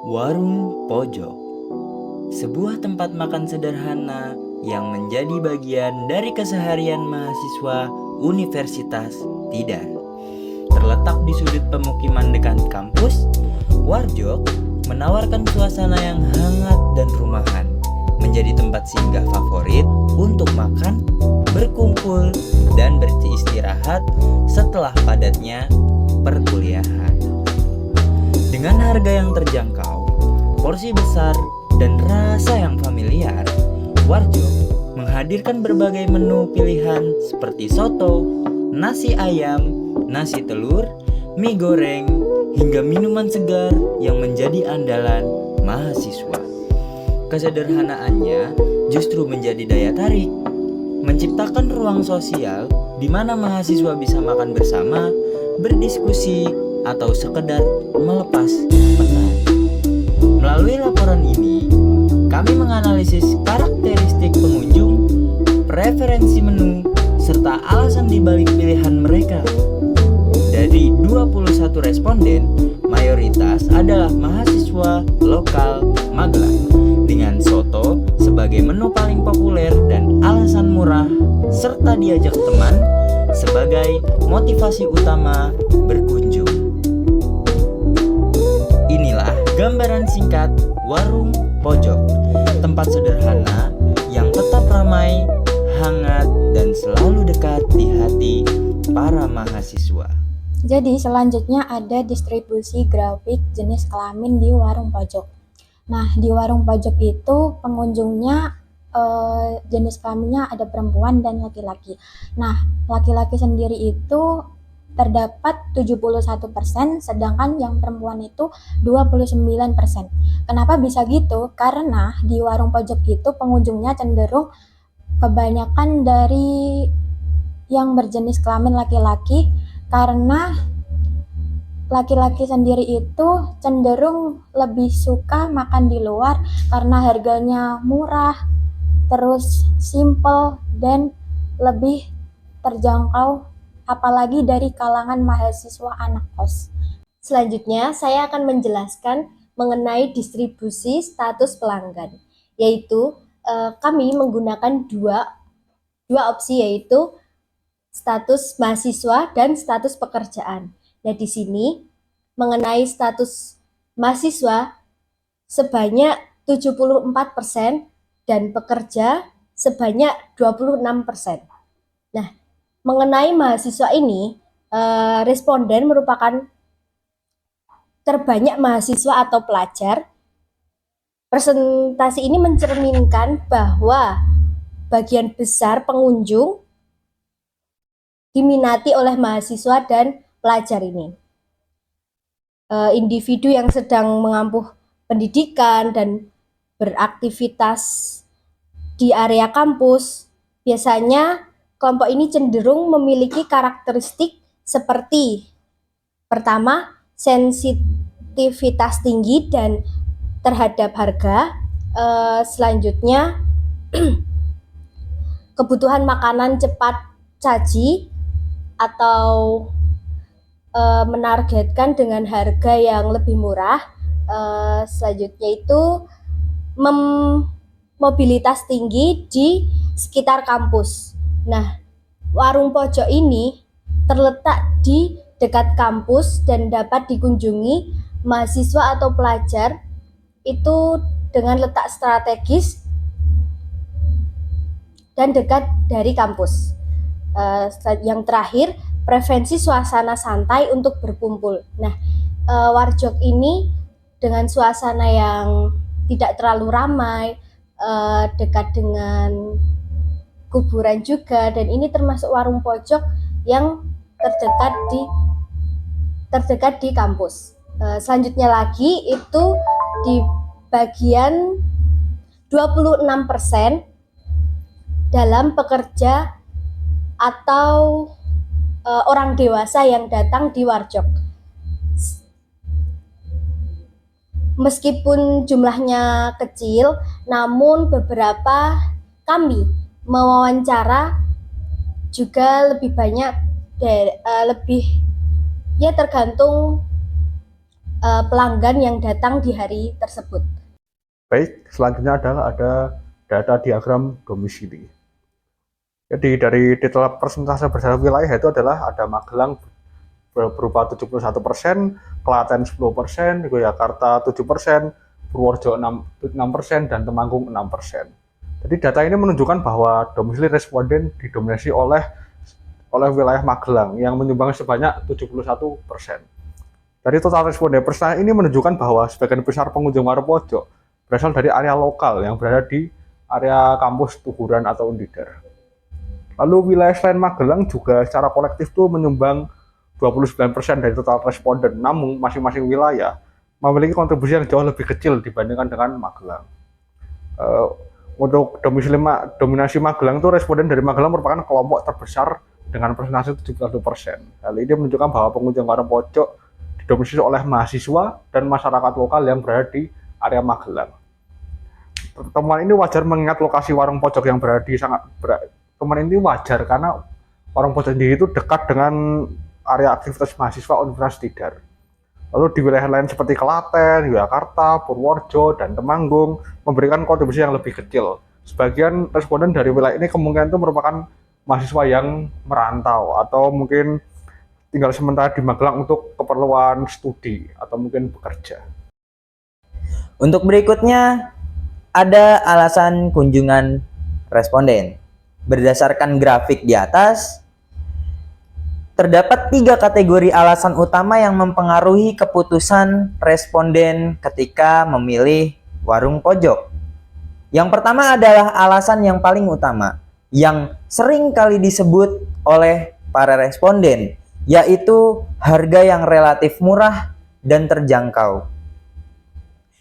Warung Pojok, sebuah tempat makan sederhana yang menjadi bagian dari keseharian mahasiswa Universitas Tidar. Terletak di sudut pemukiman dekat kampus, Warjok menawarkan suasana yang hangat dan rumahan, menjadi tempat singgah favorit untuk makan, berkumpul, dan beristirahat setelah padatnya perkuliahan. Dengan harga yang terjangkau, porsi besar, dan rasa yang familiar, Warjok menghadirkan berbagai menu pilihan seperti soto, nasi ayam, nasi telur, mie goreng, hingga minuman segar yang menjadi andalan mahasiswa. Kesederhanaannya justru menjadi daya tarik, menciptakan ruang sosial di mana mahasiswa bisa makan bersama, berdiskusi, atau sekedar melepas penat. Melalui laporan ini, kami menganalisis karakteristik pengunjung, preferensi menu, serta alasan dibalik pilihan mereka. Dari 21 responden, mayoritas adalah mahasiswa lokal Magelang, dengan soto sebagai menu paling populer dan alasan murah, serta diajak teman sebagai motivasi utama berkunjung. Inilah gambaran singkat Warung Pojok, tempat sederhana yang tetap ramai, hangat, dan selalu dekat di hati para mahasiswa. Jadi selanjutnya ada distribusi grafik jenis kelamin di warung pojok. Nah, di warung pojok itu pengunjungnya jenis kelaminnya ada perempuan dan laki-laki. Nah, laki-laki sendiri itu terdapat 71%, sedangkan yang perempuan itu 29%. Kenapa bisa gitu? Karena di warung pojok itu pengunjungnya cenderung kebanyakan dari yang berjenis kelamin laki-laki, karena laki-laki sendiri itu cenderung lebih suka makan di luar karena harganya murah, terus simple, dan lebih terjangkau, apalagi dari kalangan mahasiswa anak kos. Selanjutnya, saya akan menjelaskan mengenai distribusi status pelanggan, yaitu kami menggunakan dua opsi, yaitu status mahasiswa dan status pekerjaan. Nah, di sini mengenai status mahasiswa sebanyak 74% dan pekerja sebanyak 26%. Nah, mengenai mahasiswa ini, responden merupakan terbanyak mahasiswa atau pelajar. Presentasi ini mencerminkan bahwa bagian besar pengunjung diminati oleh mahasiswa dan pelajar ini. Individu yang sedang mengampuh pendidikan dan beraktivitas di area kampus, biasanya kelompok ini cenderung memiliki karakteristik seperti: pertama, sensitivitas tinggi dan terhadap harga. Selanjutnya, kebutuhan makanan cepat saji atau menargetkan dengan harga yang lebih murah. Selanjutnya itu mobilitas tinggi di sekitar kampus. Nah, warung pojok ini terletak di dekat kampus dan dapat dikunjungi mahasiswa atau pelajar itu dengan letak strategis dan dekat dari kampus. Yang terakhir, preferensi suasana santai untuk berkumpul. Nah, Warjok ini dengan suasana yang tidak terlalu ramai, dekat dengan kuburan juga, dan ini termasuk warung pojok yang terdekat di kampus. Selanjutnya lagi itu di bagian 26% dalam pekerja atau orang dewasa yang datang di Warjok. Meskipun jumlahnya kecil, namun beberapa kami mewawancara juga lebih banyak, tergantung pelanggan yang datang di hari tersebut. Baik, selanjutnya adalah ada data diagram domisili. Jadi dari detail persentase berdasarkan wilayah itu adalah ada Magelang berupa 71%, Klaten 10%, Yogyakarta 7%, Purworejo 6%, dan Temanggung 6%. Jadi data ini menunjukkan bahwa domisili responden didominasi oleh wilayah Magelang yang menyumbang sebanyak 71%. Dari total responden persen ini menunjukkan bahwa sebagian besar pengunjung Warung Pojok berasal dari area lokal yang berada di area kampus Tuguran atau Undidar. Lalu wilayah selain Magelang juga secara kolektif tuh menyumbang 29% dari total responden, namun masing-masing wilayah memiliki kontribusi yang jauh lebih kecil dibandingkan dengan Magelang. Untuk dominasi Magelang itu responden dari Magelang merupakan kelompok terbesar dengan persentase 71%. Hal ini menunjukkan bahwa pengunjung Warung Pojok didominasi oleh mahasiswa dan masyarakat lokal yang berada di area Magelang. Temuan ini wajar mengingat lokasi Warung Pojok yang berada di temuan ini wajar karena Warung Pojok sendiri itu dekat dengan area aktivitas mahasiswa Universitas Tidar. Lalu di wilayah lain seperti Klaten, Yogyakarta, Purworejo, dan Temanggung memberikan kontribusi yang lebih kecil. Sebagian responden dari wilayah ini kemungkinan itu merupakan mahasiswa yang merantau atau mungkin tinggal sementara di Magelang untuk keperluan studi atau mungkin bekerja. Untuk berikutnya, ada alasan kunjungan responden. Berdasarkan grafik di atas, terdapat 3 kategori alasan utama yang mempengaruhi keputusan responden ketika memilih warung pojok. Yang pertama adalah alasan yang paling utama, yang sering kali disebut oleh para responden, yaitu harga yang relatif murah dan terjangkau.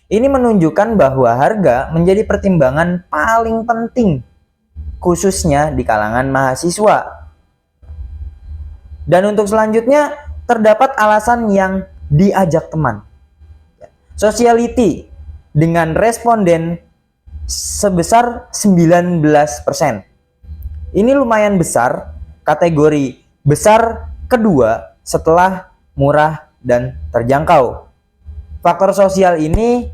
Ini menunjukkan bahwa harga menjadi pertimbangan paling penting, khususnya di kalangan mahasiswa. Dan untuk selanjutnya, terdapat alasan yang diajak teman. Sociality dengan responden sebesar 19%. Ini lumayan besar, kategori besar kedua setelah murah dan terjangkau. Faktor sosial ini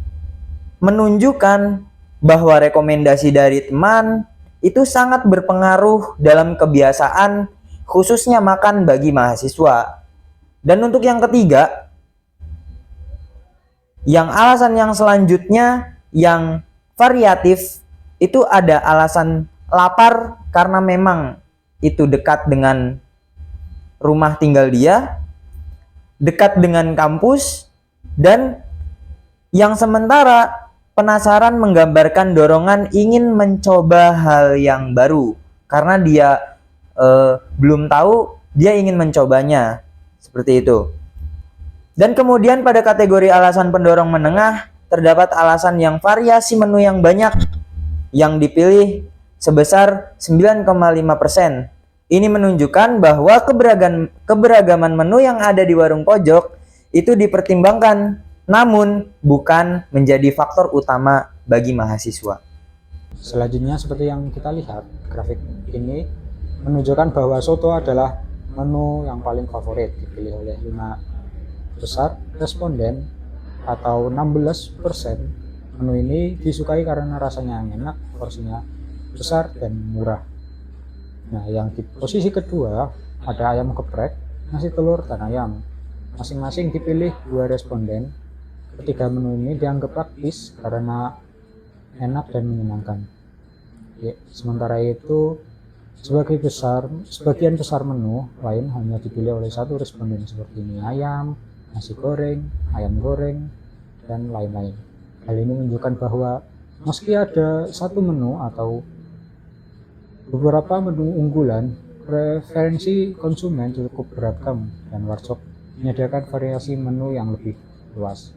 menunjukkan bahwa rekomendasi dari teman itu sangat berpengaruh dalam kebiasaan khususnya makan bagi mahasiswa. Dan untuk yang ketiga, yang alasan yang selanjutnya yang variatif, itu ada alasan lapar karena memang itu dekat dengan rumah tinggal dia, dekat dengan kampus, dan yang sementara penasaran menggambarkan dorongan ingin mencoba hal yang baru karena dia belum tahu, dia ingin mencobanya, seperti itu. Dan kemudian pada kategori alasan pendorong menengah terdapat alasan yang variasi menu yang banyak yang dipilih sebesar 9,5%. Ini menunjukkan bahwa keberagaman menu yang ada di warung pojok itu dipertimbangkan, namun bukan menjadi faktor utama bagi mahasiswa. Selanjutnya seperti yang kita lihat, grafik ini menunjukkan bahwa soto adalah menu yang paling favorit dipilih oleh 5 besar responden atau 16%. Menu ini disukai karena rasanya yang enak, porsinya besar dan murah. Nah, yang di posisi kedua ada ayam geprek, nasi telur, dan ayam. Masing-masing dipilih 2 responden. Ketiga menu ini dianggap praktis karena enak dan menyenangkan. Ya, sementara itu sebagian besar menu lain hanya dipilih oleh 1 responden seperti mie ayam, nasi goreng, ayam goreng, dan lain-lain. Hal ini menunjukkan bahwa meski ada 1 menu atau beberapa menu unggulan, preferensi konsumen cukup beragam dan warteg menyediakan variasi menu yang lebih luas.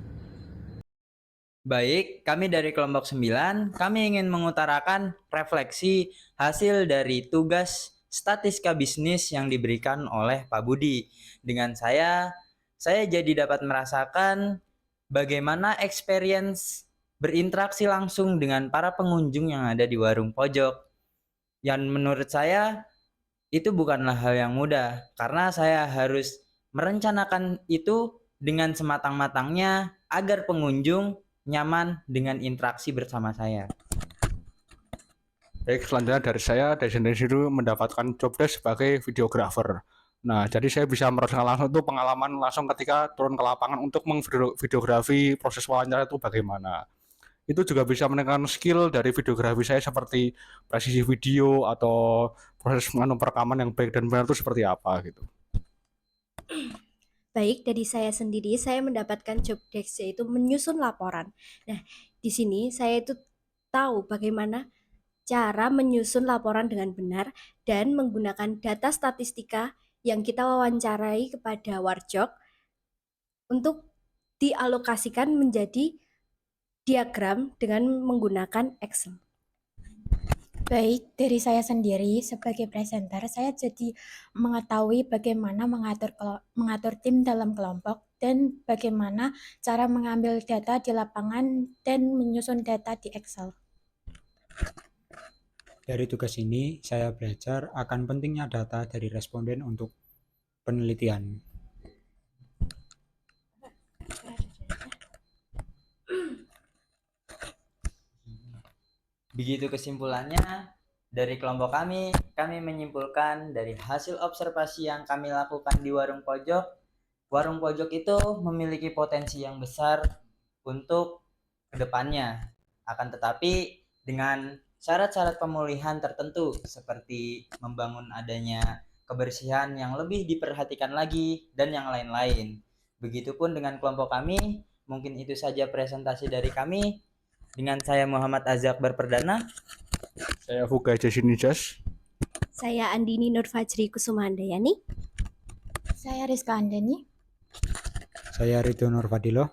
Baik, kami dari kelompok 9, kami ingin mengutarakan refleksi hasil dari tugas statistika bisnis yang diberikan oleh Pak Budi. Dengan saya jadi dapat merasakan bagaimana experience berinteraksi langsung dengan para pengunjung yang ada di warung pojok. Yang menurut saya itu bukanlah hal yang mudah, karena saya harus merencanakan itu dengan sematang-matangnya agar pengunjung nyaman dengan interaksi bersama saya. Baik, selanjutnya dari sini mendapatkan job desk sebagai videographer. Nah, jadi saya bisa merasakan langsung tuh pengalaman langsung ketika turun ke lapangan untuk mengvideografi proses wawancara itu bagaimana. Itu juga bisa meningkatkan skill dari videografi saya seperti presisi video atau proses perekaman yang baik dan benar itu seperti apa gitu. Baik, dari saya sendiri, saya mendapatkan job desk yaitu menyusun laporan. Nah, di sini saya itu tahu bagaimana cara menyusun laporan dengan benar dan menggunakan data statistika yang kita wawancarai kepada Warjok untuk dialokasikan menjadi diagram dengan menggunakan Excel. Baik, dari saya sendiri sebagai presenter, saya jadi mengetahui bagaimana mengatur tim dalam kelompok dan bagaimana cara mengambil data di lapangan dan menyusun data di Excel. Dari tugas ini, saya belajar akan pentingnya data dari responden untuk penelitian. Begitu kesimpulannya, dari kelompok kami menyimpulkan dari hasil observasi yang kami lakukan di warung pojok itu memiliki potensi yang besar untuk kedepannya. Akan tetapi dengan syarat-syarat pemulihan tertentu seperti membangun adanya kebersihan yang lebih diperhatikan lagi dan yang lain-lain. Begitupun dengan kelompok kami, mungkin itu saja presentasi dari kami. Dengan saya Muhammad Azak berperdana. Saya Fuga Jasinijas. Saya Andini Nurfajri Kusumahandayani. Saya Rizka Andani. Saya Ridho Nurfadilo.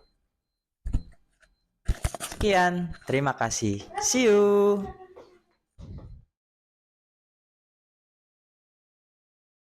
Sekian, terima kasih. See you.